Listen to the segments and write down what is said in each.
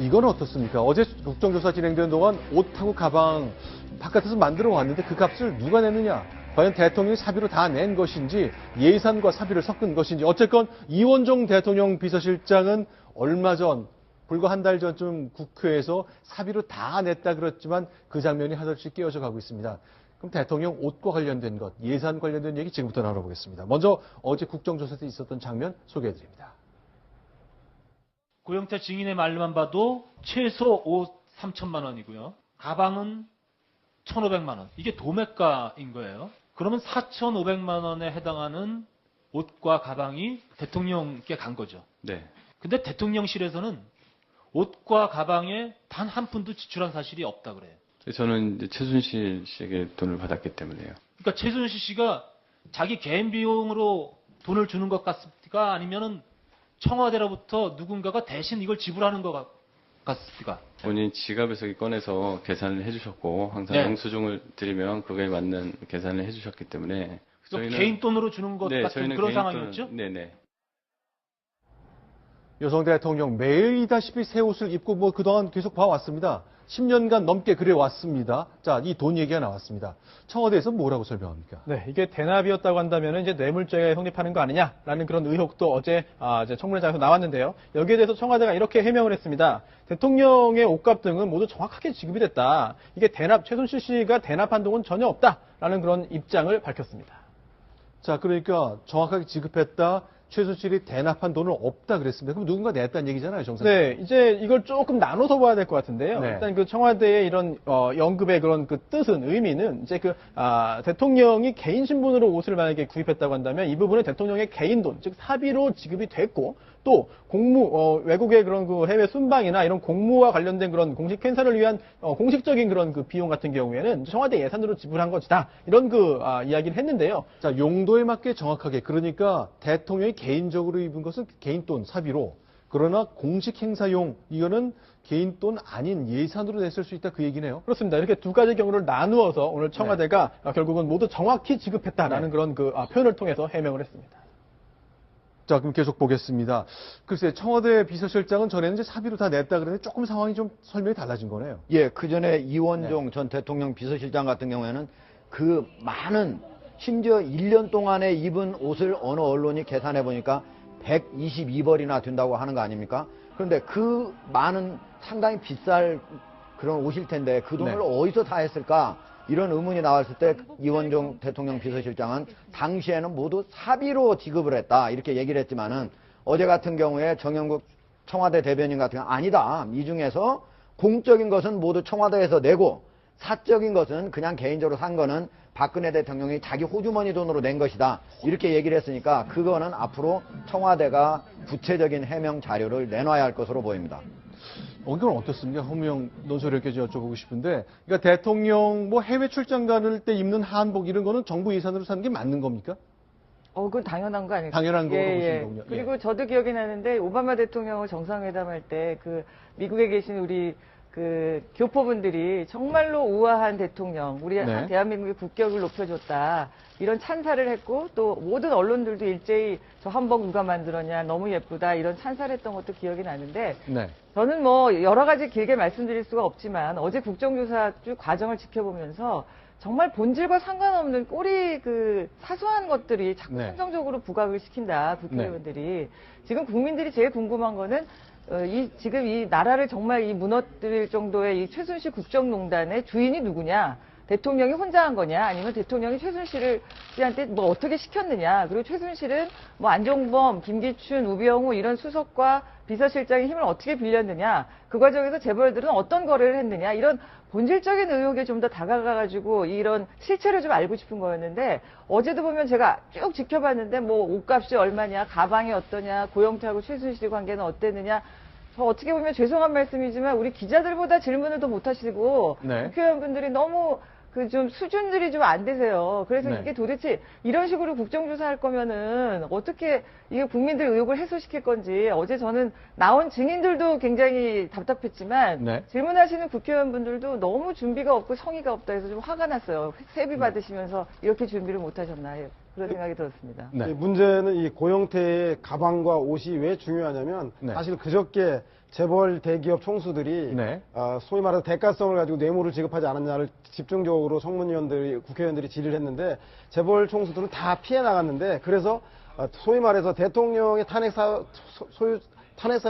이건 어떻습니까? 어제 국정조사 진행되는 동안 옷하고 가방 바깥에서 만들어 왔는데 그 값을 누가 냈느냐? 과연 대통령이 사비로 다 낸 것인지 예산과 사비를 섞은 것인지 어쨌건 이원종 대통령 비서실장은 얼마 전 불과 한 달 전쯤 국회에서 사비로 다 냈다 그랬지만 그 장면이 하나씩 깨어져 가고 있습니다. 그럼 대통령 옷과 관련된 것, 예산 관련된 얘기 지금부터 나눠보겠습니다. 먼저 어제 국정조사 때 있었던 장면 소개해드립니다. 고영태 증인의 말로만 봐도 최소 옷 3천만 원이고요. 가방은 1,500만 원. 이게 도매가인 거예요. 그러면 4,500만 원에 해당하는 옷과 가방이 대통령께 간 거죠. 네. 근데 대통령실에서는 옷과 가방에 단 한 푼도 지출한 사실이 없다 그래요. 저는 이제 최순실 씨에게 돈을 받았기 때문에요. 그러니까 최순실 씨가 자기 개인 비용으로 돈을 주는 것 같습니까? 아니면은 청와대로부터 누군가가 대신 이걸 지불하는 것 같습니까? 본인 지갑에서 꺼내서 계산을 해주셨고 항상 네. 영수증을 드리면 그거에 맞는 계산을 해주셨기 때문에 개인 돈으로 주는 것 네, 같은 저희는 그런 개인 상황이었죠? 네네. 여성 대통령 매일이다시피 새 옷을 입고 그동안 계속 봐왔습니다. 10년간 넘게 그래왔습니다. 자, 이 돈 얘기가 나왔습니다. 청와대에서 뭐라고 설명합니까? 네, 이게 대납이었다고 한다면 이제 뇌물죄가 성립하는 거 아니냐라는 그런 의혹도 어제 이제 청문회장에서 나왔는데요. 여기에 대해서 청와대가 이렇게 해명을 했습니다. 대통령의 옷값 등은 모두 정확하게 지급이 됐다. 이게 최순실 씨가 대납한 돈은 전혀 없다라는 그런 입장을 밝혔습니다. 자, 그러니까 정확하게 지급했다. 최순실이 대납한 돈은 없다 그랬습니다. 그럼 누군가 냈다는 얘기잖아요, 정상. 네, 이제 이걸 조금 나눠서 봐야 될 것 같은데요. 네. 일단 그 청와대의 이런 연급의 그런 그 뜻은 의미는 이제 대통령이 개인 신분으로 옷을 만약에 구입했다고 한다면 이 부분은 대통령의 개인 돈, 즉 사비로 지급이 됐고 또 외국의 그런 그 해외 순방이나 이런 공무와 관련된 그런 공식 행사를 위한 공식적인 그런 그 비용 같은 경우에는 청와대 예산으로 지불한 것이다. 이런 이야기를 했는데요. 자, 용도에 맞게 정확하게. 그러니까 대통령이 개인적으로 입은 것은 개인 돈 사비로. 그러나 공식 행사용 이거는 개인 돈 아닌 예산으로 냈을 수 있다 그 얘기네요. 그렇습니다. 이렇게 두 가지 경우를 나누어서 오늘 청와대가 결국은 모두 정확히 지급했다라는 그런 표현을 통해서 해명을 했습니다. 자, 그럼 계속 보겠습니다. 글쎄, 청와대 비서실장은 전에는 이제 사비로 다 냈다 그러는데 조금 상황이 좀 설명이 달라진 거네요. 예, 그 전에 이원종 전 대통령 비서실장 같은 경우에는 그 많은 심지어 1년 동안에 입은 옷을 어느 언론이 계산해 보니까 122벌이나 된다고 하는 거 아닙니까? 그런데 그 많은 상당히 비쌀 그런 옷일 텐데 그 돈을 어디서 다 했을까? 이런 의문이 나왔을 때 이원종 대통령 비서실장은 당시에는 모두 사비로 지급을 했다 이렇게 얘기를 했지만은 어제 같은 경우에 정영국 청와대 대변인 같은 경우는 아니다. 이 중에서 공적인 것은 모두 청와대에서 내고 사적인 것은 그냥 개인적으로 산 거는 박근혜 대통령이 자기 호주머니 돈으로 낸 것이다. 이렇게 얘기를 했으니까 그거는 앞으로 청와대가 구체적인 해명 자료를 내놔야 할 것으로 보입니다. 이건 어떻습니까? 허무영 논설위원께 여쭤보고 싶은데, 그러니까 대통령 해외 출장 가는 때 입는 한복 이런 거는 정부 예산으로 사는 게 맞는 겁니까? 그건 당연한 거 아닐까요? 당연한 거로 보시는 거군요. 그리고 저도 기억이 나는데 오바마 대통령을 정상회담할 때 미국에 계신 우리 교포분들이 정말로 우아한 대통령, 우리 대한민국의 국격을 높여줬다. 이런 찬사를 했고 또 모든 언론들도 일제히 저 한복 누가 만들었냐 너무 예쁘다 이런 찬사를 했던 것도 기억이 나는데 저는 여러 가지 길게 말씀드릴 수가 없지만 어제 국정조사 쭉 과정을 지켜보면서 정말 본질과 상관없는 꼬리 사소한 것들이 자꾸 선정적으로 부각을 시킨다 국회의원들이. 지금 국민들이 제일 궁금한 거는 지금 이 나라를 정말 무너뜨릴 정도의 이 최순실 국정농단의 주인이 누구냐? 대통령이 혼자 한 거냐? 아니면 대통령이 최순실 씨한테 어떻게 시켰느냐? 그리고 최순실은 안종범, 김기춘, 우병우 이런 수석과 비서실장의 힘을 어떻게 빌렸느냐? 그 과정에서 재벌들은 어떤 거래를 했느냐? 이런 본질적인 의혹에 좀 더 다가가가지고 이런 실체를 좀 알고 싶은 거였는데 어제도 보면 제가 쭉 지켜봤는데 옷값이 얼마냐? 가방이 어떠냐? 고영태하고 최순실 관계는 어땠느냐? 저 어떻게 보면 죄송한 말씀이지만 우리 기자들보다 질문을 더 못하시고 국회의원분들이 너무 좀 수준들이 좀 안 되세요. 그래서 이게 도대체 이런 식으로 국정조사할 거면은 어떻게 이게 국민들 의혹을 해소시킬 건지 어제 저는 나온 증인들도 굉장히 답답했지만 질문하시는 국회의원분들도 너무 준비가 없고 성의가 없다 해서 좀 화가 났어요. 세비 받으시면서 이렇게 준비를 못 하셨나 그런 생각이 들었습니다. 네. 이 문제는 이 고영태의 가방과 옷이 왜 중요하냐면 네. 사실 그저께 재벌 대기업 총수들이 네. 소위 말해서 대가성을 가지고 뇌물을 지급하지 않았냐를 집중적으로 청문위원들이 국회의원들이 질의를 했는데 재벌 총수들은 다 피해 나갔는데 그래서 소위 말해서 대통령의 탄핵 사유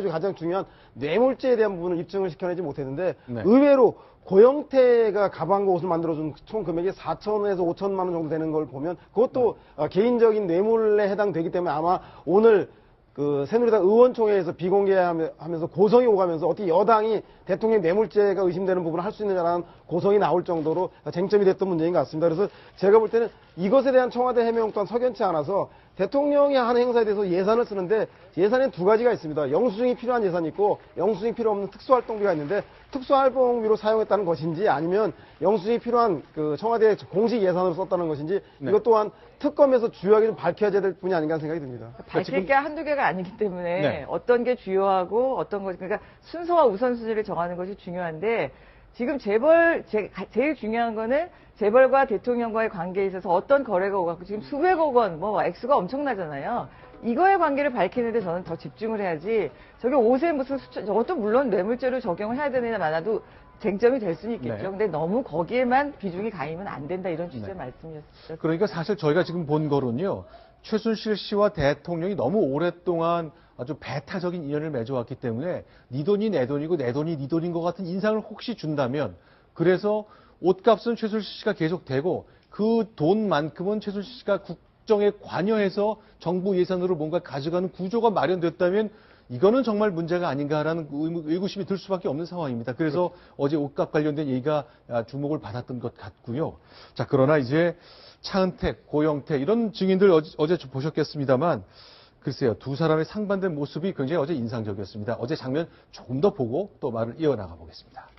중 가장 중요한 뇌물죄에 대한 부분을 입증을 시켜내지 못했는데 네. 의외로 고영태가 가방과 옷을 만들어준 총 금액이 4천에서 5천만 원 정도 되는 걸 보면 그것도 개인적인 뇌물에 해당되기 때문에 아마 오늘 그 새누리당 의원총회에서 비공개하면서 고성이 오가면서 어떻게 여당이 대통령 뇌물죄가 의심되는 부분을 할 수 있느냐라는 고성이 나올 정도로 쟁점이 됐던 문제인 것 같습니다. 그래서 제가 볼 때는 이것에 대한 청와대 해명 또한 석연치 않아서 대통령이 하는 행사에 대해서 예산을 쓰는데 예산엔 두 가지가 있습니다. 영수증이 필요한 예산이 있고 영수증이 필요 없는 특수활동비가 있는데 특수활동비로 사용했다는 것인지 아니면 영수증이 필요한 그 청와대 공식 예산으로 썼다는 것인지 네. 이것 또한 특검에서 주요하게 좀 밝혀야 될 뿐이 아닌가 하는 생각이 듭니다. 밝힐 게 한두 개가 아니기 때문에 네. 어떤 게 주요하고 어떤 것, 그러니까 순서와 우선순위를 정하는 것이 중요한데 지금 제일 중요한 거는 재벌과 대통령과의 관계에 있어서 어떤 거래가 오갔고 지금 수백억 원, 뭐 액수가 엄청나잖아요. 이거의 관계를 밝히는데 저는 더 집중을 해야지 저게 옷에 무슨 저것도 물론 뇌물죄로 적용을 해야 되느냐 마나도 쟁점이 될 수는 있겠죠. 네. 근데 너무 거기에만 비중이 가이면 안 된다 이런 취지의 네. 말씀이었죠. 그러니까 사실 저희가 지금 본 거는요. 최순실 씨와 대통령이 너무 오랫동안 아주 배타적인 인연을 맺어왔기 때문에 네 돈이 내 돈이고 내 돈이 네 돈인 것 같은 인상을 혹시 준다면 그래서 옷값은 최순실 씨가 계속 되고 그 돈만큼은 최순실 씨가 국정에 관여해서 정부 예산으로 뭔가 가져가는 구조가 마련됐다면 이거는 정말 문제가 아닌가라는 의구심이 들 수밖에 없는 상황입니다. 그래서 어제 옷값 관련된 얘기가 주목을 받았던 것 같고요. 자, 그러나 이제 차은택, 고영태 이런 증인들 어제 보셨겠습니다만 글쎄요, 두 사람의 상반된 모습이 굉장히 어제 인상적이었습니다. 어제 장면 조금 더 보고 또 말을 이어나가 보겠습니다.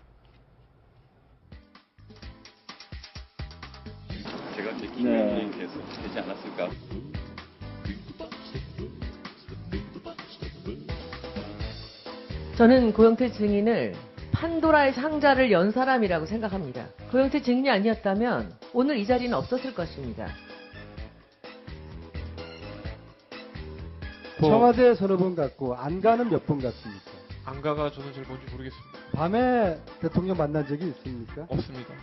제가 지키는 게 계속 되지 않았을까? 저는 고영태 증인을 판도라의 상자를 연 사람이라고 생각합니다. 고영태 증인이 아니었다면 오늘 이 자리는 없었을 것입니다. 청와대 서너 번 갔고 안 가는 몇 번 갔습니까? 안 가가 저는 잘 뭔지 모르겠습니다. 밤에 대통령 만난 적이 있습니까? 없습니다.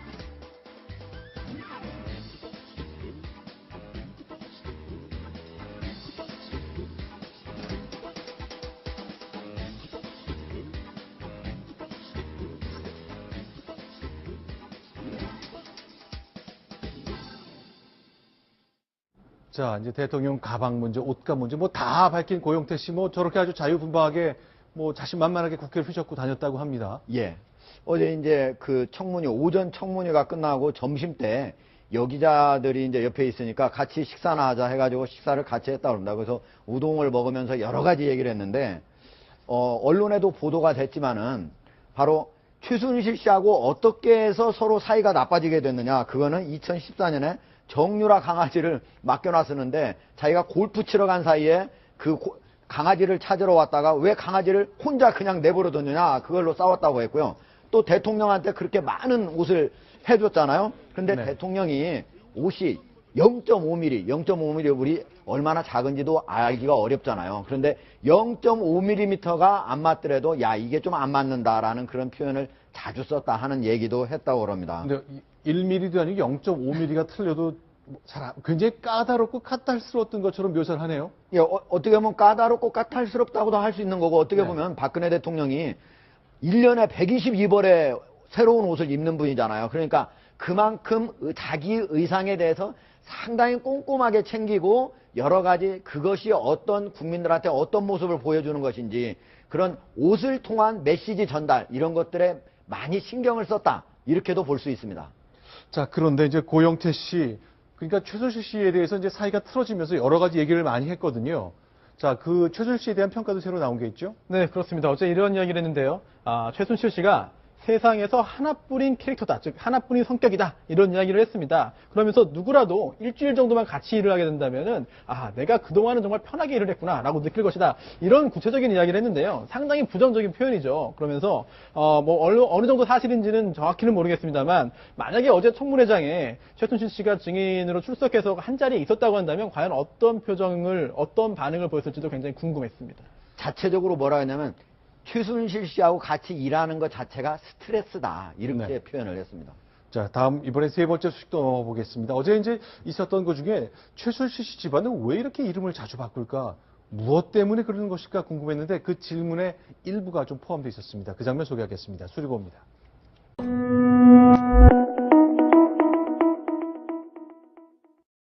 자, 이제 대통령 가방 문제, 옷값 문제, 뭐 다 밝힌 고영태 씨, 뭐 저렇게 아주 자유분방하게, 뭐 자신만만하게 국회를 휘젓고 다녔다고 합니다. 예. 어제 이제 그 청문회, 오전 청문회가 끝나고 점심 때 여기자들이 이제 옆에 있으니까 같이 식사나 하자 해가지고 식사를 같이 했다고 합니다. 그래서 우동을 먹으면서 여러 가지 얘기를 했는데, 언론에도 보도가 됐지만은 바로 최순실 씨하고 어떻게 해서 서로 사이가 나빠지게 됐느냐. 그거는 2014년에 정유라 강아지를 맡겨놨었는데 자기가 골프 치러 간 사이에 그 강아지를 찾으러 왔다가 왜 강아지를 혼자 그냥 내버려뒀느냐 그걸로 싸웠다고 했고요. 또 대통령한테 그렇게 많은 옷을 해줬잖아요. 근데 네. 대통령이 옷이 0.5mm 우리 얼마나 작은지도 알기가 어렵잖아요. 그런데 0.5mm가 안 맞더라도 야 이게 좀 안 맞는다라는 그런 표현을 자주 썼다 하는 얘기도 했다고 그럽니다. 근데 1mm도 아니고 0.5mm가 틀려도 굉장히 까다롭고 까탈스러웠던 것처럼 묘사를 하네요. 예, 어떻게 보면 까다롭고 까탈스럽다고도 할 수 있는 거고 어떻게 네. 보면 박근혜 대통령이 1년에 122벌의 새로운 옷을 입는 분이잖아요. 그러니까 그만큼 자기 의상에 대해서 상당히 꼼꼼하게 챙기고 여러 가지 그것이 어떤 국민들한테 어떤 모습을 보여주는 것인지 그런 옷을 통한 메시지 전달 이런 것들에 많이 신경을 썼다. 이렇게도 볼 수 있습니다. 자, 그런데 이제 고영태 씨, 그러니까 최순실 씨에 대해서 이제 사이가 틀어지면서 여러 가지 얘기를 많이 했거든요. 자, 그 최순실 씨에 대한 평가도 새로 나온 게 있죠? 네, 그렇습니다. 어제 이런 이야기를 했는데요. 최순실 씨가 세상에서 하나뿐인 캐릭터다. 즉 하나뿐인 성격이다. 이런 이야기를 했습니다. 그러면서 누구라도 일주일 정도만 같이 일을 하게 된다면은 내가 그동안은 정말 편하게 일을 했구나 라고 느낄 것이다. 이런 구체적인 이야기를 했는데요. 상당히 부정적인 표현이죠. 그러면서 어느 정도 사실인지는 정확히는 모르겠습니다만 만약에 어제 청문회장에 최순실 씨가 증인으로 출석해서 한 자리에 있었다고 한다면 과연 어떤 표정을 어떤 반응을 보였을지도 굉장히 궁금했습니다. 자체적으로 뭐라 하냐면 최순실 씨하고 같이 일하는 것 자체가 스트레스다. 이렇게 표현을 했습니다. 자, 다음 이번에 세 번째 소식도 넘어보겠습니다. 어제 이제 있었던 것 중에 최순실 씨 집안은 왜 이렇게 이름을 자주 바꿀까? 무엇 때문에 그러는 것일까 궁금했는데 그 질문의 일부가 좀 포함되어 있었습니다. 그 장면 소개하겠습니다. 수리고입니다.